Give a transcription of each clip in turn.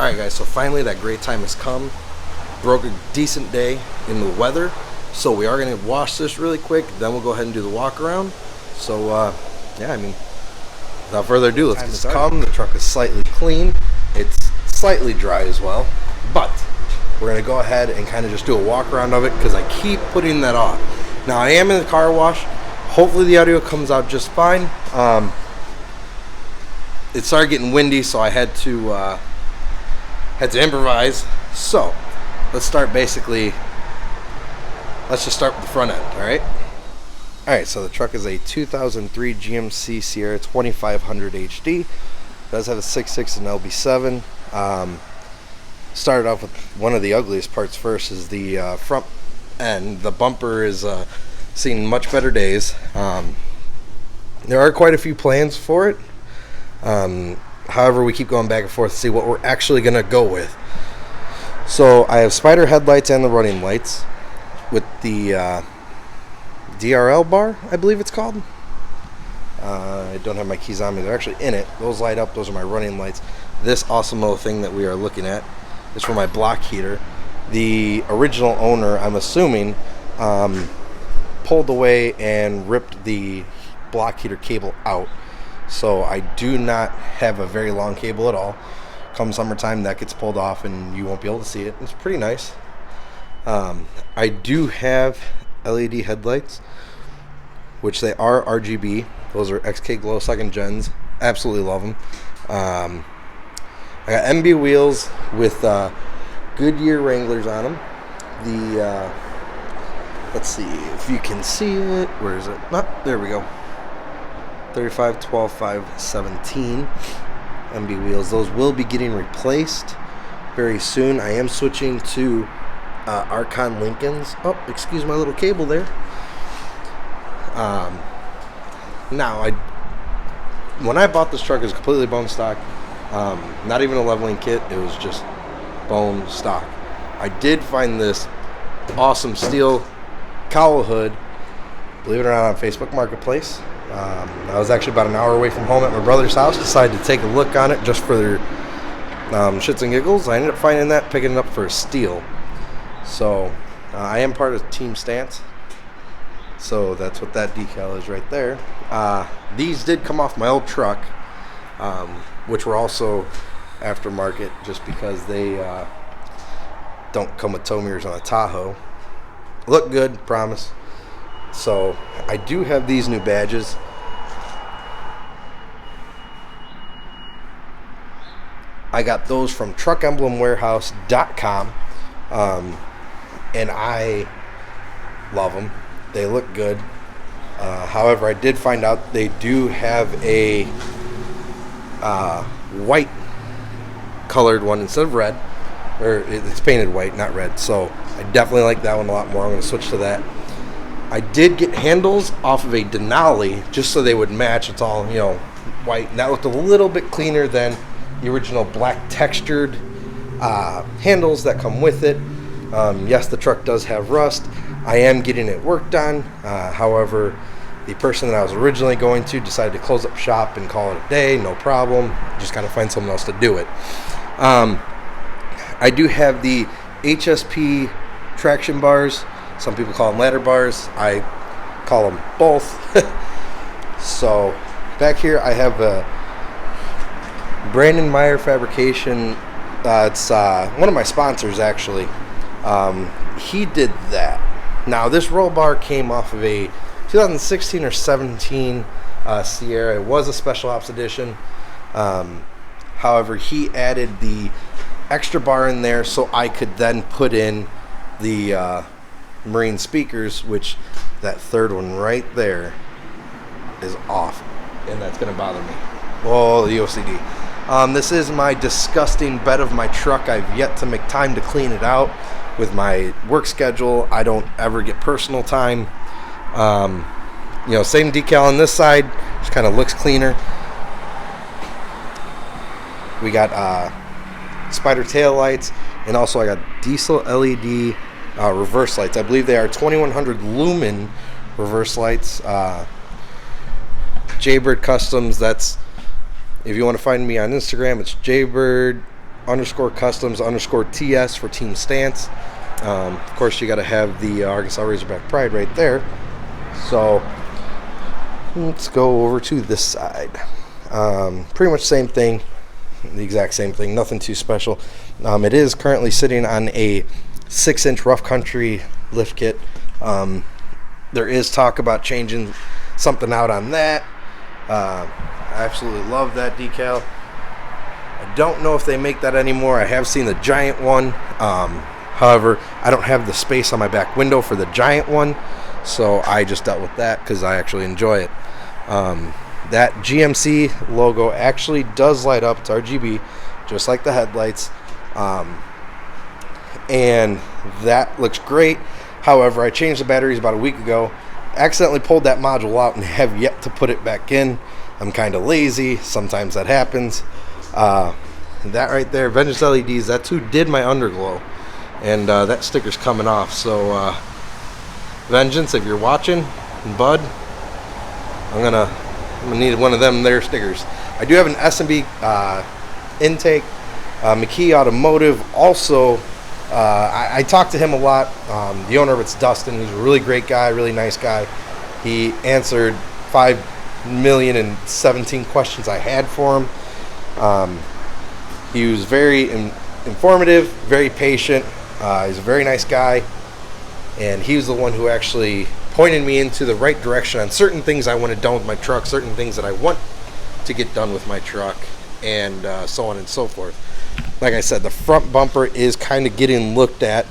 Alright guys, so finally that great time has come. Broke a decent day in the weather, so we are going to wash this really quick, then we'll go ahead and do the walk around. So yeah, I mean, without further ado, let's get started. The truck is slightly clean, it's slightly dry as well, but we're going to go ahead and kind of just do a walk around of it because I keep putting that off. Now I am in the car wash, hopefully the audio comes out just fine. It started getting windy, so I had to improvise. So let's just start with the front end. All right, so the truck is a 2003 GMC Sierra 2500 HD. It does have a 6.6 and LB7. Started off with one of the ugliest parts first, is the front end. The bumper is seen much better days. There are quite a few plans for it. However, we keep going back and forth to see what we're actually going to go with. So I have spider headlights and the running lights with the DRL bar, I believe it's called. I don't have my keys on me. They're actually in it. Those light up. Those are my running lights. This awesome little thing that we are looking at is for my block heater. The original owner, I'm assuming, pulled away and ripped the block heater cable out. So I do not have a very long cable at all. Come summertime, that gets pulled off and you won't be able to see it. It's pretty nice. I do have LED headlights, which they are RGB. Those are XK Glow 2nd Gens. Absolutely love them. I got MB wheels with Goodyear Wranglers on them. Let's see if you can see it. Where is it? There we go. 35, 12, 5, 17 MB wheels. Those will be getting replaced very soon. I am switching to Archon Lincolns. Oh, excuse my little cable there. Now, when I bought this truck, it was completely bone stock. Not even a leveling kit. It was just bone stock. I did find this awesome steel cowl hood, believe it or not, on Facebook Marketplace. I was actually about an hour away from home at my brother's house. Decided to take a look on it just for their shits and giggles. I ended up finding that, picking it up for a steal. So I am part of Team Stance. So that's what that decal is right there. These did come off my old truck, which were also aftermarket, just because they don't come with tow mirrors on a Tahoe. Look good, promise. So I do have these new badges. I got those from truckemblemwarehouse.com, and I love them. They look good. However, I did find out they do have a white colored one instead of red, or it's painted white, not red. So I definitely like that one a lot more. I'm going to switch to that. I did get handles off of a Denali just so they would match. It's all, white, and that looked a little bit cleaner than the original black textured handles that come with it. Yes, the truck does have rust. I am getting it worked on. However, the person that I was originally going to decided to close up shop and call it a day. No problem. Just gotta find someone else to do it. I do have the HSP traction bars. Some people call them ladder bars. I call them both. So back here I have a Brandon Meyer Fabrication. It's one of my sponsors, actually. He did that. Now this roll bar came off of a 2016 or 17 Sierra. It was a special ops edition. However, he added the extra bar in there so I could then put in the Marine speakers, which that third one right there is off, and that's going to bother me. Oh, the OCD. This is my disgusting bed of my truck. I've yet to make time to clean it out. With my work schedule, I don't ever get personal time. Same decal on this side, just kind of looks cleaner. We got spider tail lights, and also I got diesel LED reverse lights. I believe they are 2100 lumen reverse lights. Jaybird Customs. That's, if you want to find me on Instagram, it's Jaybird _customs_TS for Team Stance. Of course, you got to have the Arkansas Razorback Pride right there. So let's go over to this side. Pretty much same thing, the exact same thing, nothing too special. It is currently sitting on a 6-inch rough country lift kit. There is talk about changing something out on that. I absolutely love that decal. I don't know if they make that anymore. I have seen the giant one. However, I don't have the space on my back window for the giant one, so I just dealt with that because I actually enjoy it. That GMC logo actually does light up. It's RGB, just like the headlights. And that looks great. However, I changed the batteries about a week ago, accidentally pulled that module out, and have yet to put it back in. I'm kind of lazy. Sometimes that happens. That right there, Vengeance LEDs, that's who did my underglow. And that sticker's coming off. So, Vengeance, if you're watching, bud, I'm gonna need one of them there stickers. I do have an S&B intake. McKee Automotive also, I talked to him a lot. The owner of it's Dustin. He's a really great guy, really nice guy. He answered 5,017 questions I had for him. He was very informative, very patient. He's a very nice guy, and he was the one who actually pointed me into the right direction on certain things I wanted done with my truck, certain things that I want to get done with my truck, and so on and so forth. Like I said, the front bumper is kind of getting looked at.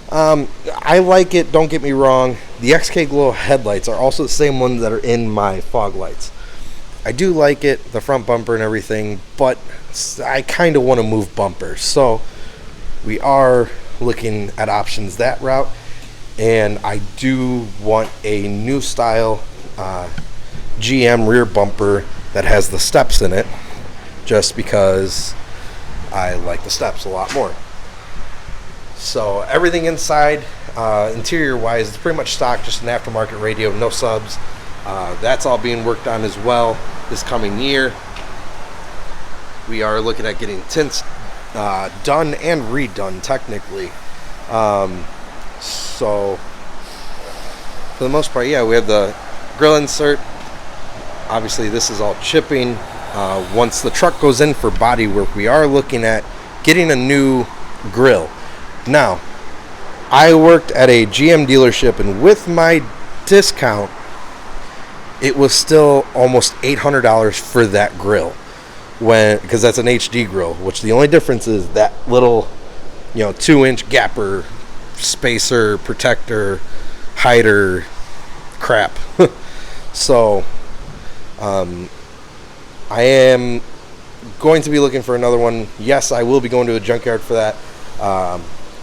I like it, don't get me wrong. The XK Glow headlights are also the same ones that are in my fog lights. I do like it, the front bumper and everything, but I kind of want to move bumpers. So we are looking at options that route. And I do want a new style GM rear bumper that has the steps in it, just because I like the steps a lot more. So everything inside, interior wise, it's pretty much stock, just an aftermarket radio, no subs. That's all being worked on as well this coming year. We are looking at getting tints done and redone technically. So for the most part, yeah, we have the grill insert. Obviously this is all chipping. Once the truck goes in for body work, we are looking at getting a new grill. Now, I worked at a GM dealership, and with my discount, it was still almost $800 for that grill, because that's an HD grill, which the only difference is that little, 2-inch gapper, spacer, protector, hider crap. So I am going to be looking for another one. Yes, I will be going to a junkyard for that.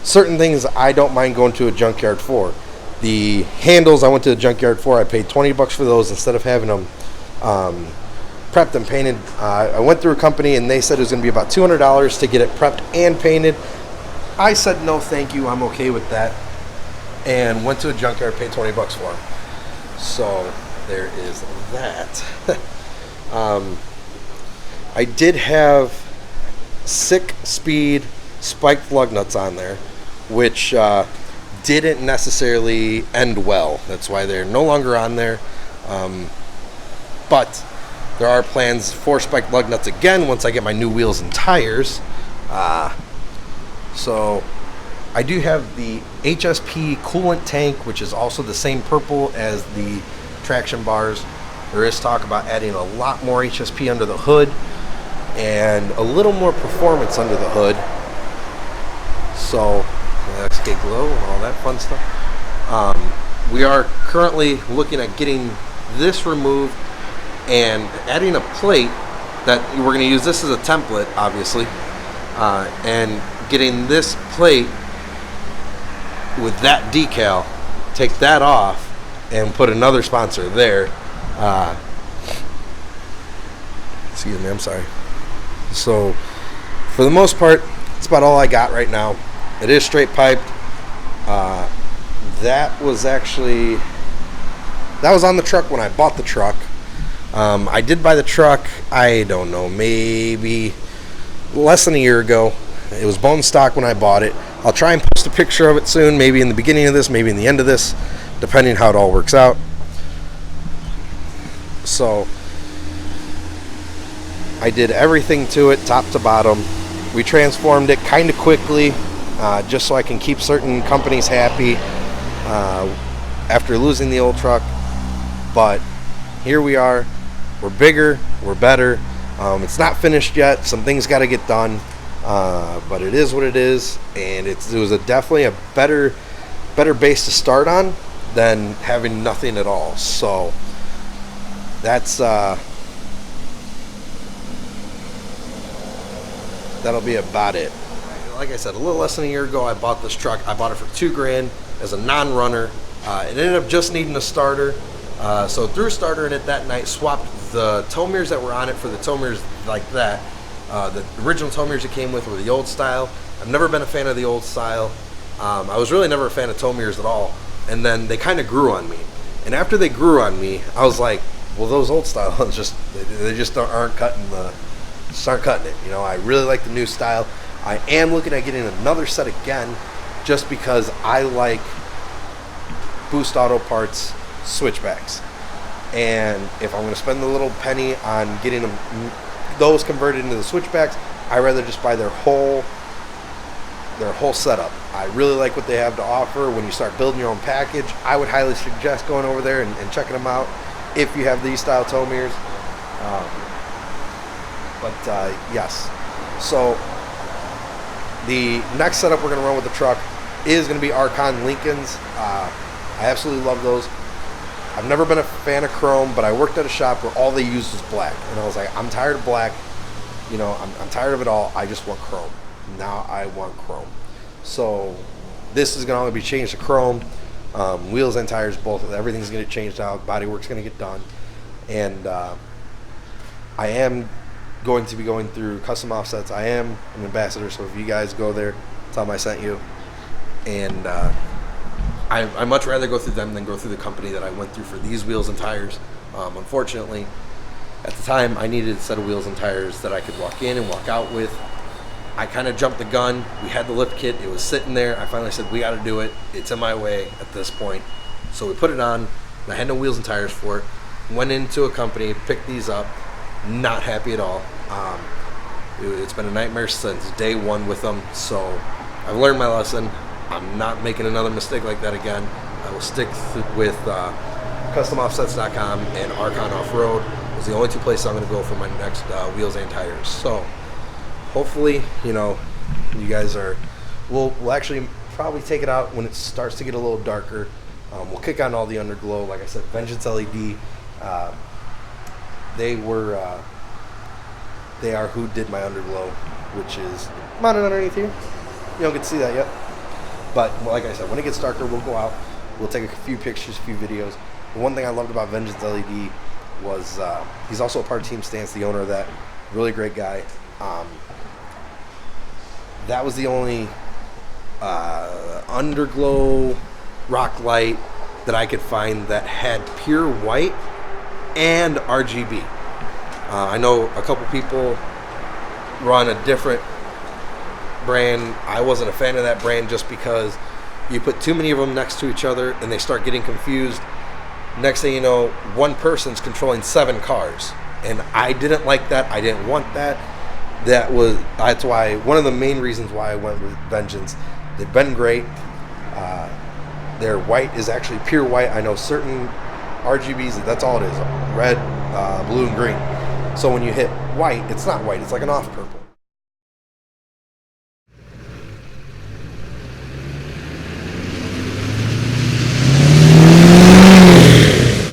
Certain things I don't mind going to a junkyard for. The handles I went to the junkyard for, I paid $20 for those instead of having them prepped and painted. I went through a company and they said it was going to be about $200 to get it prepped and painted. I said no thank you, I'm okay with that, and went to a junkyard, paid $20 for them. So there is that. I did have 6-speed spiked lug nuts on there, which didn't necessarily end well. That's why they're no longer on there. But there are plans for spiked lug nuts again once I get my new wheels and tires. So I do have the HSP coolant tank, which is also the same purple as the traction bars. There is talk about adding a lot more HSP under the hood and a little more performance under the hood. So XK Glow and all that fun stuff. We are currently looking at getting this removed and adding a plate that we're going to use this as a template, obviously, and getting this plate with that decal, take that off and put another sponsor there. Excuse me, I'm sorry. So for the most part, that's about all I got right now. It is straight piped. That was on the truck when I bought the truck. I did buy the truck, I don't know, maybe less than a year ago. It was bone stock when I bought it. I'll try and post a picture of it soon, maybe in the beginning of this, maybe in the end of this, depending how it all works out. So I did everything to it, top to bottom. We transformed it kind of quickly, just so I can keep certain companies happy after losing the old truck. But here we are. We're bigger. We're better. It's not finished yet. Some things got to get done. But it is what it is, and it was definitely a better base to start on than having nothing at all. So that's that'll be about it. Like I said, a little less than a year ago, I bought this truck. I bought it for $2,000 as a non-runner. It ended up just needing a starter. So threw a starter in it that night, swapped the tow mirrors that were on it for the tow mirrors like that. The original tow mirrors it came with were the old style. I've never been a fan of the old style. I was really never a fan of tow mirrors at all. And then they kind of grew on me. And after they grew on me, I was like, well, those old style ones just aren't cutting it. You know, I really like the new style. I am looking at getting another set again, just because I like Boost Auto Parts switchbacks. And if I'm going to spend the little penny on getting those converted into the switchbacks, I'd rather just buy their whole setup. I really like what they have to offer. When you start building your own package, I would highly suggest going over there and checking them out if you have these style tow mirrors. Yes. So the next setup we're going to run with the truck is going to be Archon Lincolns. I absolutely love those. I've never been a fan of chrome, but I worked at a shop where all they used was black. And I was like, I'm tired of black. You know, I'm tired of it all. I just want chrome. Now I want chrome. So this is going to only be changed to chrome. Wheels and tires, both. Everything's going to get changed out. Bodywork's going to get done. And I am going to be going through custom offsets. I am an ambassador, so if you guys go there, tell them I sent you. And I much rather go through them than go through the company that I went through for these wheels and tires. Unfortunately, at the time, I needed a set of wheels and tires that I could walk in and walk out with. I kind of jumped the gun. We had the lift kit. It was sitting there. I finally said, we got to do it. It's in my way at this point. So we put it on. And I had no wheels and tires for it. Went into a company, picked these up. Not happy at all. It's been a nightmare since day one with them. So I've learned my lesson. I'm not making another mistake like that again. I will stick with CustomOffsets.com and Archon Off-Road. It's the only two places I'm going to go for my next wheels and tires. So hopefully, you know, you guys are. We'll actually probably take it out when it starts to get a little darker. We'll kick on all the underglow. Like I said, Vengeance LED. They are who did my underglow, which is mounted underneath here. You don't get to see that yet. But like I said, when it gets darker, we'll go out. We'll take a few pictures, a few videos. The one thing I loved about Vengeance LED was he's also a part of Team Stance, the owner of that. Really great guy. That was the only underglow rock light that I could find that had pure white and RGB. I know a couple people run a different brand. I wasn't a fan of that brand just because you put too many of them next to each other and they start getting confused. Next thing you know, one person's controlling 7 cars, and I didn't like that. I didn't want that. That's why one of the main reasons why I went with Vengeance. They've been great. Their white is actually pure white. I know certain RGBs, that's all it is: red, blue, and green. So when you hit white, it's not white. It's like an off purple.